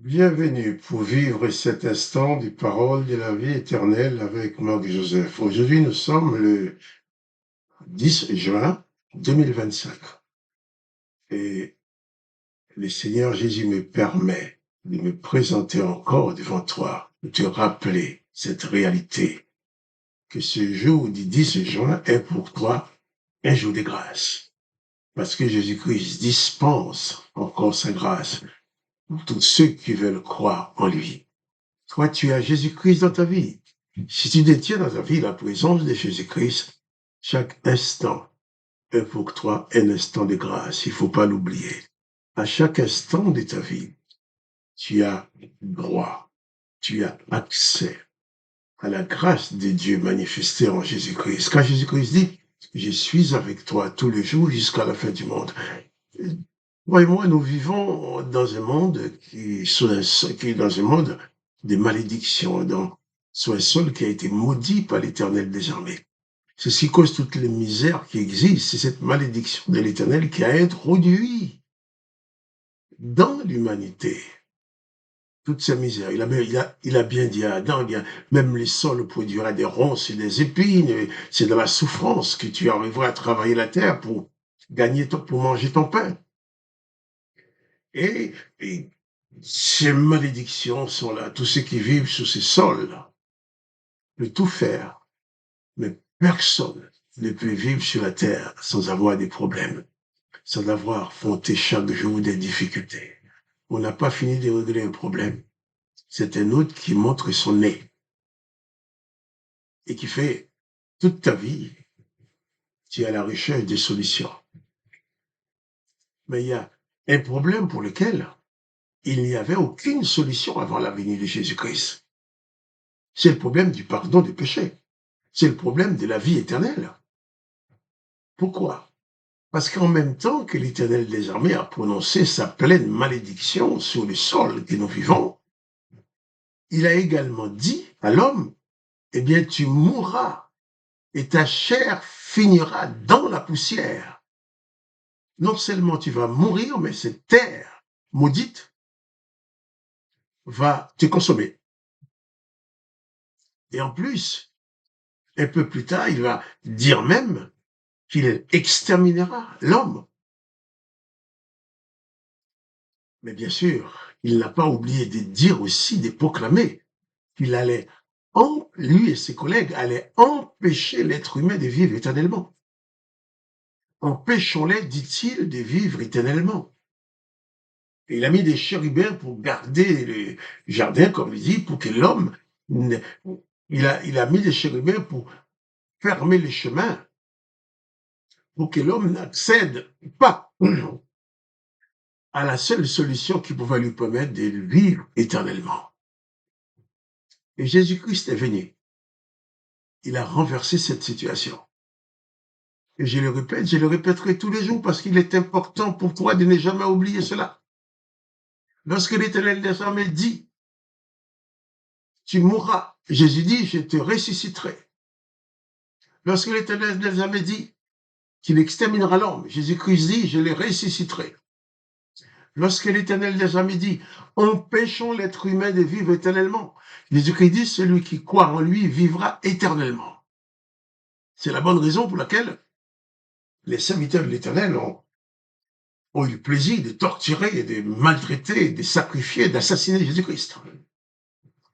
Bienvenue pour vivre cet instant des paroles de la vie éternelle avec Marc Joseph. Aujourd'hui, nous sommes le 10 juin 2025 et le Seigneur Jésus me permet de me présenter encore devant toi, de te rappeler cette réalité, que ce jour du 10 juin est pour toi un jour de grâce, parce que Jésus-Christ dispense encore sa grâce pour tous ceux qui veulent croire en lui. Toi, tu as Jésus-Christ dans ta vie. Si tu détiens dans ta vie la présence de Jésus-Christ, chaque instant est pour toi un instant de grâce. Il ne faut pas l'oublier. À chaque instant de ta vie, tu as droit, tu as accès à la grâce de Dieu manifestée en Jésus-Christ. Quand Jésus-Christ dit, je suis avec toi tous les jours jusqu'à la fin du monde. Toi et moi, nous vivons dans un monde qui est dans un monde de malédiction, sur un sol qui a été maudit par l'Éternel désormais. C'est ce qui cause toutes les misères qui existent. C'est cette malédiction de l'Éternel qui a introduit dans l'humanité toutes ces misères. Il a bien dit à Adam, bien, même les sols produira des ronces et des épines. C'est dans la souffrance que tu arriveras à travailler la terre pour pour manger ton pain. Et ces malédictions sont là. Tous ceux qui vivent sur ces sols peuvent tout faire, mais personne ne peut vivre sur la terre sans avoir des problèmes, sans avoir affronté chaque jour des difficultés. On n'a pas fini de régler un problème. C'est un autre qui montre son nez et qui fait toute ta vie, tu es à la recherche des solutions. Mais il y a un problème pour lequel il n'y avait aucune solution avant la venue de Jésus-Christ. C'est le problème du pardon des péchés. C'est le problème de la vie éternelle. Pourquoi? Parce qu'en même temps que l'Éternel des armées a prononcé sa pleine malédiction sur le sol que nous vivons, il a également dit à l'homme, eh bien, tu mourras et ta chair finira dans la poussière. Non seulement tu vas mourir, mais cette terre maudite va te consommer. Et en plus, un peu plus tard, il va dire même qu'il exterminera l'homme. Mais bien sûr, il n'a pas oublié de dire aussi, de proclamer qu'il allait, lui et ses collègues allaient empêcher l'être humain de vivre éternellement. Empêchons-les, dit-il, de vivre éternellement. Et il a mis des chérubins pour garder le jardin, comme il dit, pour que l'homme, il a mis des chérubins pour fermer les chemins, pour que l'homme n'accède pas à la seule solution qui pouvait lui permettre de vivre éternellement. Et Jésus-Christ est venu. Il a renversé cette situation. Et je le répète, je le répéterai tous les jours parce qu'il est important pour toi de ne jamais oublier cela. Lorsque l'Éternel des armées dit, tu mourras, Jésus dit, je te ressusciterai. Lorsque l'Éternel des armées dit qu'il exterminera l'homme, Jésus-Christ dit, je le ressusciterai. Lorsque l'Éternel des armées dit, empêchons l'être humain de vivre éternellement, Jésus-Christ dit, celui qui croit en lui vivra éternellement. C'est la bonne raison pour laquelle les serviteurs de l'Éternel ont eu le plaisir de torturer, de maltraiter, de sacrifier, d'assassiner Jésus-Christ.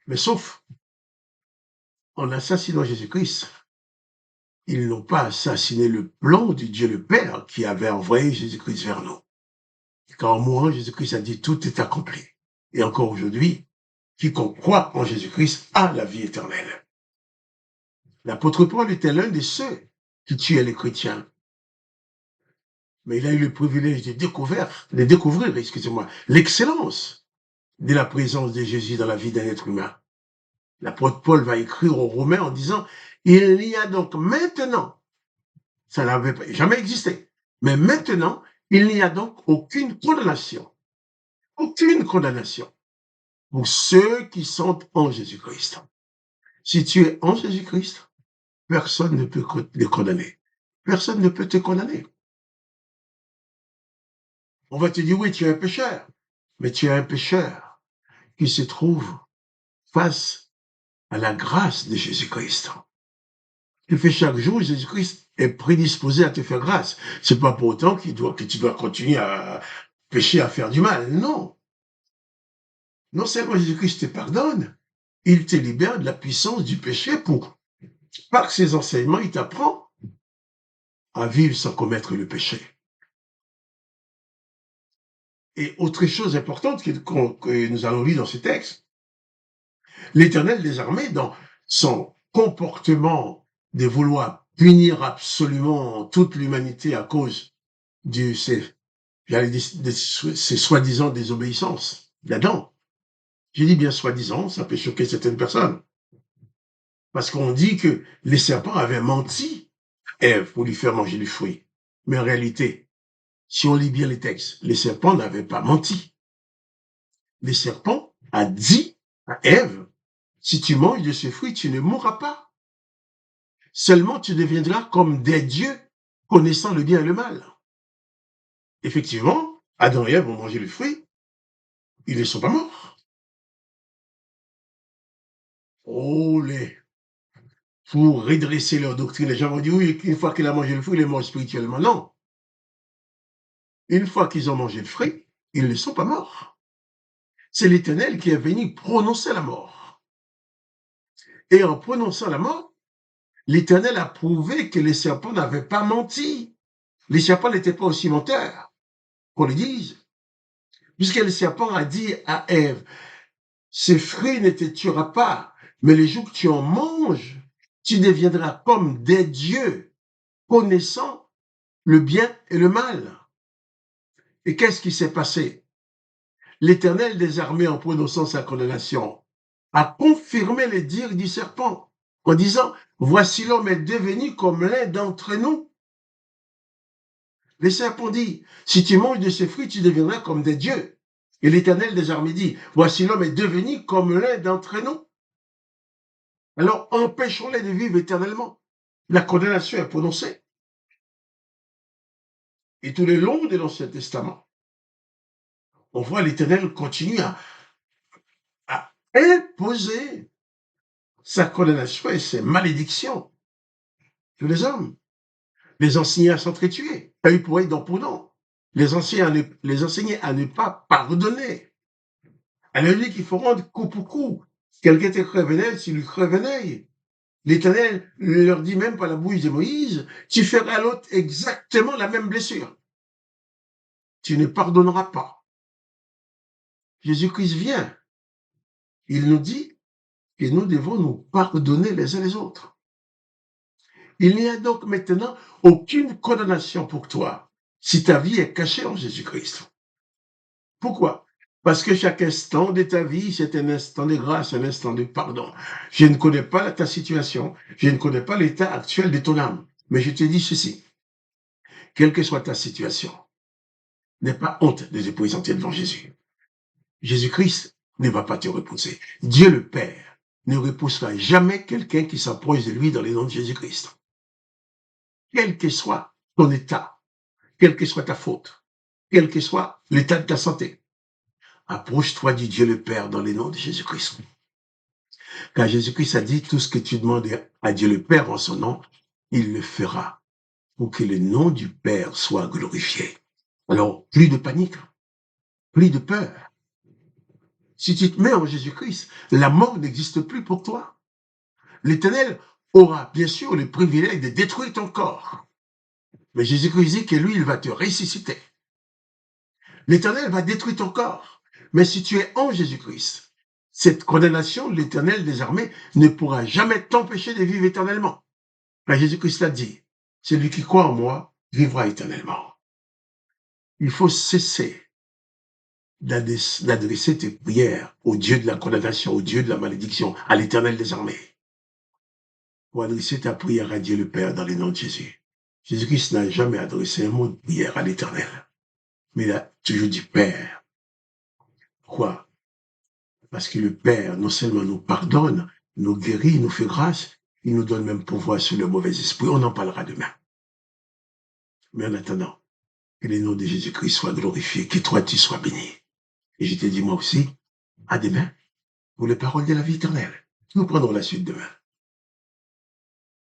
Mais sauf, en assassinant Jésus-Christ, ils n'ont pas assassiné le plan de Dieu le Père qui avait envoyé Jésus-Christ vers nous. Car en mourant, Jésus-Christ a dit tout est accompli. Et encore aujourd'hui, quiconque croit en Jésus-Christ a la vie éternelle. L'apôtre Paul était l'un de ceux qui tuaient les chrétiens. Mais il a eu le privilège de découvrir, l'excellence de la présence de Jésus dans la vie d'un être humain. L'apôtre Paul va écrire aux Romains en disant, il n'y a donc maintenant, ça n'avait jamais existé, mais maintenant, il n'y a donc aucune condamnation pour ceux qui sont en Jésus-Christ. Si tu es en Jésus-Christ, personne ne peut te condamner. Personne ne peut te condamner. On va te dire, oui, tu es un pécheur, mais tu es un pécheur qui se trouvent face à la grâce de Jésus-Christ. Tu fais chaque jour, Jésus-Christ est prédisposé à te faire grâce. C'est pas pour autant que tu dois continuer à pécher, à faire du mal. Non. Non seulement Jésus-Christ te pardonne, il te libère de la puissance du péché par ses enseignements, il t'apprend à vivre sans commettre le péché. Et autre chose importante que nous allons lire dans ce texte, l'Éternel des armées, dans son comportement de vouloir punir absolument toute l'humanité à cause de ces soi-disant désobéissances d'Adam. Je dis bien soi-disant, ça peut choquer certaines personnes. Parce qu'on dit que les serpents avaient menti à Ève pour lui faire manger du fruit. Mais en réalité, si on lit bien les textes, les serpents n'avaient pas menti. Les serpents a dit à Ève, si tu manges de ce fruit, tu ne mourras pas. Seulement, tu deviendras comme des dieux, connaissant le bien et le mal. Effectivement, Adam et Ève ont mangé le fruit, ils ne sont pas morts. Oh, pour redresser leur doctrine, les gens vont dire, oui, une fois qu'il a mangé le fruit, il est mort spirituellement. Non. Une fois qu'ils ont mangé le fruit, ils ne sont pas morts. C'est l'Éternel qui est venu prononcer la mort. Et en prononçant la mort, l'Éternel a prouvé que les serpents n'avaient pas menti. Les serpents n'étaient pas aussi menteurs, qu'on le dise. Puisque le serpent a dit à Ève, ce fruit ne te tuera pas, mais le jour que tu en manges, tu deviendras comme des dieux, connaissant le bien et le mal. Et qu'est-ce qui s'est passé? L'Éternel des armées, en prononçant sa condamnation, a confirmé les dires du serpent, en disant, voici l'homme est devenu comme l'un d'entre nous. Le serpent dit, si tu manges de ce fruit, tu deviendras comme des dieux. Et l'Éternel des armées dit, voici l'homme est devenu comme l'un d'entre nous. Alors, empêchons-les de vivre éternellement. La condamnation est prononcée. Et tout le long de l'Ancien Testament, on voit l'Éternel continuer à imposer sa condamnation et ses malédictions sur les hommes. Les enseigner à s'entretuer, œil pour œil, dent pour dent. Les enseigner à ne pas pardonner. À la lui qu'il faut rendre coup pour coup. Quelqu'un te crève un œil, tu lui crèves un œil. L'Éternel leur dit même par la bouche de Moïse, tu feras à l'autre exactement la même blessure. Tu ne pardonneras pas. Jésus-Christ vient. Il nous dit que nous devons nous pardonner les uns les autres. Il n'y a donc maintenant aucune condamnation pour toi si ta vie est cachée en Jésus-Christ. Pourquoi? Parce que chaque instant de ta vie, c'est un instant de grâce, un instant de pardon. Je ne connais pas ta situation, je ne connais pas l'état actuel de ton âme, mais je te dis ceci, quelle que soit ta situation, n'aie pas honte de te présenter devant Jésus. Jésus-Christ ne va pas te repousser. Dieu le Père ne repoussera jamais quelqu'un qui s'approche de lui dans les noms de Jésus-Christ. Quel que soit ton état, quelle que soit ta faute, quel que soit l'état de ta santé, approche-toi du Dieu le Père dans les noms de Jésus-Christ. Car Jésus-Christ a dit, tout ce que tu demandes à Dieu le Père en son nom, il le fera pour que le nom du Père soit glorifié. Alors, plus de panique, plus de peur. Si tu te mets en Jésus-Christ, la mort n'existe plus pour toi. L'Éternel aura bien sûr le privilège de détruire ton corps. Mais Jésus-Christ dit que lui, il va te ressusciter. L'Éternel va détruire ton corps. Mais si tu es en Jésus-Christ, cette condamnation, l'Éternel des armées, ne pourra jamais t'empêcher de vivre éternellement. Car Jésus-Christ l'a dit, celui qui croit en moi vivra éternellement. Il faut cesser d'adresser tes prières au Dieu de la condamnation, au Dieu de la malédiction, à l'Éternel des armées. Pour adresser ta prière à Dieu le Père dans les noms de Jésus. Jésus-Christ n'a jamais adressé un mot de prière à l'Éternel, mais il a toujours dit Père. Pourquoi? Parce que le Père, non seulement nous pardonne, nous guérit, nous fait grâce, il nous donne même pouvoir sur le mauvais esprit. On en parlera demain. Mais en attendant, que le nom de Jésus-Christ soit glorifié, que toi tu sois béni. Et je te dis moi aussi, À demain pour les paroles de la vie éternelle. Nous prendrons la suite demain.